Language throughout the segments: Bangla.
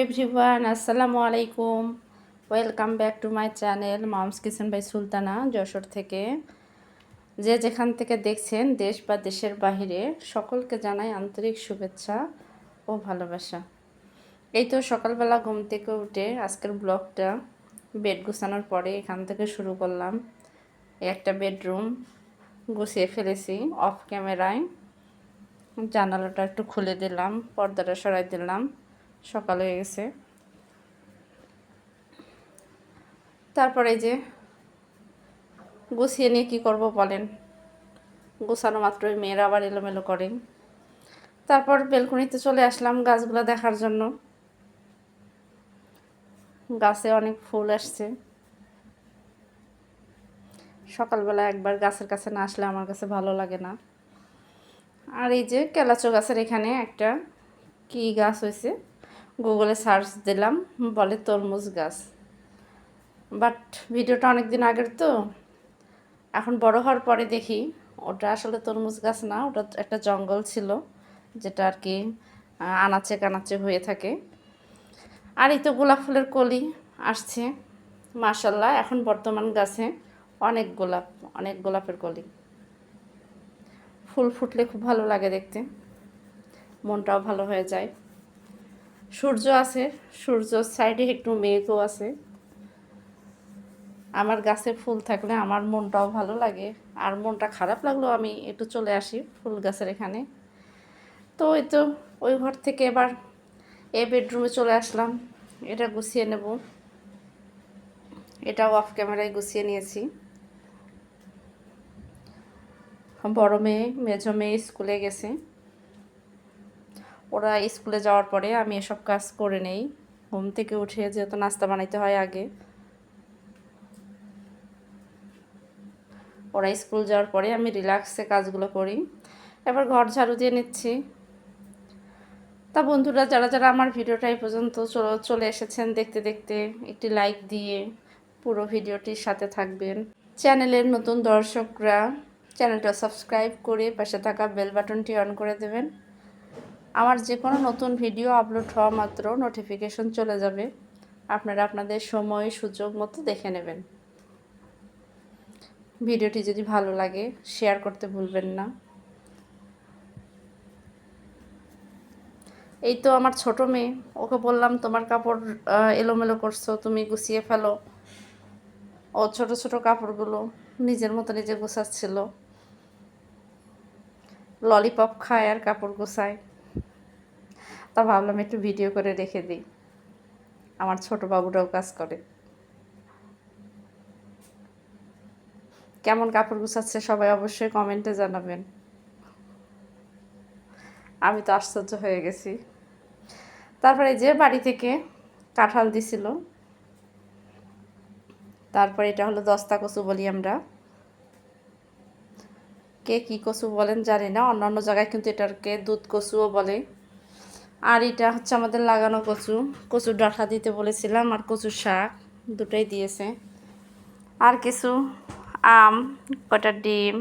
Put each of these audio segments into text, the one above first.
এভরিওয়ান, আসসালামু আলাইকুম। Welcome back to my channel mom's kitchen by Sultana Jashore থেকে। যে যেখান থেকে দেখছেন দেশ বা দেশের বাহিরে, সকলকে জানাই আন্তরিক শুভেচ্ছা ও ভালোবাসা। এই তো সকালবেলা ঘুম থেকে উঠে আজকের ব্লগটা বেড গুছানোর পরে এখান থেকে শুরু করলাম। একটা বেডরুম গুছিয়ে ফেলেছি অফ ক্যামেরায়। জানালাটা একটু খুলে দিলাম, পর্দাটা সরাই দিলাম, সকাল হয়ে গেছে। তারপরে যে গুছিয়ে নিয়ে কী করব বলেন, গোছানো মাত্রই মেয়েরা আবার এলোমেলো করে। তারপর বেলকনিতে চলে আসলাম গাছগুলো দেখার জন্য। গাছে অনেক ফুল আসছে। সকালবেলা একবার গাছের কাছে না আসলে আমার কাছে ভালো লাগে না। আর এই যে কেলাচো গাছের এখানে একটা কি গাছ হয়েছে, গুগলে সার্চ দিলাম, বলে তরমুজ গাছ। বাট ভিডিওটা অনেক দিন আগের তো, এখন বড় হওয়ার পরে দেখি ওটা আসলে তরমুজ গাছ না, ওটা একটা জঙ্গল ছিল যেটা আর কি আনাচে কানাচে হয়ে থাকে। আর এই তো গোলাপ ফুলের কলি আসছে মাশাল্লাহ। এখন বর্তমান গাছে অনেক গোলাপের কলি। ফুল ফুটলে খুব ভালো লাগে দেখতে, মনটাও ভালো হয়ে যায়। সূর্য আছে, সূর্যর সাইডে একটু মেঘও আছে। আমার গাছে ফুল থাকলে আমার মনটাও ভালো লাগে, আর মনটা খারাপ লাগলেও আমি একটু চলে আসি ফুল গাছের এখানে। তো এই তো ওই ঘর থেকে এবার এই বেডরুমে চলে আসলাম। এটা গুছিয়ে নেব, এটাও অফ ক্যামেরায় গুছিয়ে নিয়েছি। বড় মেয়ে মেজো মেয়ে স্কুলে গেছে, ওরা স্কুলে যাওয়ার পরে আমি এসব কাজ করে নেই। ঘুম থেকে উঠে যেহেতু নাস্তা বানাইতে হয় আগে, ওরা স্কুল যাওয়ার পরে আমি রিল্যাক্সে কাজগুলো করি। এবার ঘর ঝাড়ু দিয়ে নিচ্ছি। তা বন্ধুরা, যারা যারা আমার ভিডিওটা এই পর্যন্ত চলে এসেছেন দেখতে দেখতে, একটি লাইক দিয়ে পুরো ভিডিওটির সাথে থাকবেন। চ্যানেলের নতুন দর্শকরা চ্যানেলটা সাবস্ক্রাইব করে পাশে থাকা বেল বাটনটি অন করে দেবেন। আমার যে কোনো নতুন ভিডিও আপলোড হওয়া মাত্র নোটিফিকেশন চলে যাবে, আপনারা আপনাদের সময় সুযোগ মতো দেখে নেবেন। ভিডিওটি যদি ভালো লাগে শেয়ার করতে ভুলবেন না। এই তো আমার ছোট মেয়ে, ওকে বললাম তোমার কাপড় এলোমেলো করছো, তুমি গুছিয়ে ফেলো। ও ছোট ছোট কাপড়গুলো নিজের মতো নিজে গোছাচ্ছিল। ললিপপ খায় আর কাপড় গোছায়, তা ভাবলাম একটু ভিডিও করে রেখে দিই। আমার ছোট বাবুটাও কাজ করে। কেমন কাপড় গোছাচ্ছে সবাই অবশ্যই কমেন্টে জানাবেন। আমি তো আশ্চর্য হয়ে গেছি। তারপরে যে বাড়ি থেকে কাঁঠাল দিছিল, তারপরে এটা হলো দস্তা কচু বলি আমরা, কে কী কচু বলেন জানি না, অন্যান্য জায়গায় কিন্তু এটাকে দুধ কচুও বলে। আর এটা হচ্ছে আমাদের লাগানো কচু, কচুর ডাঁটা দিতে বলেছিলাম, আর কচুর শাক দুটোই দিয়েছে। আর কিছু আম, কটা ডিম,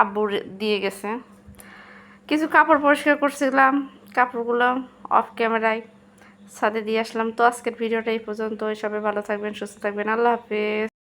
আব্বু দিয়ে গেছে। কিছু কাপড় পরিষ্কার করছিলাম, কাপড়গুলো অফ ক্যামেরায় ছাদে দিয়ে আসলাম। তো আজকের ভিডিওটা এই পর্যন্ত। সবাই ভালো থাকবেন, সুস্থ থাকবেন, আল্লাহ হাফেজ।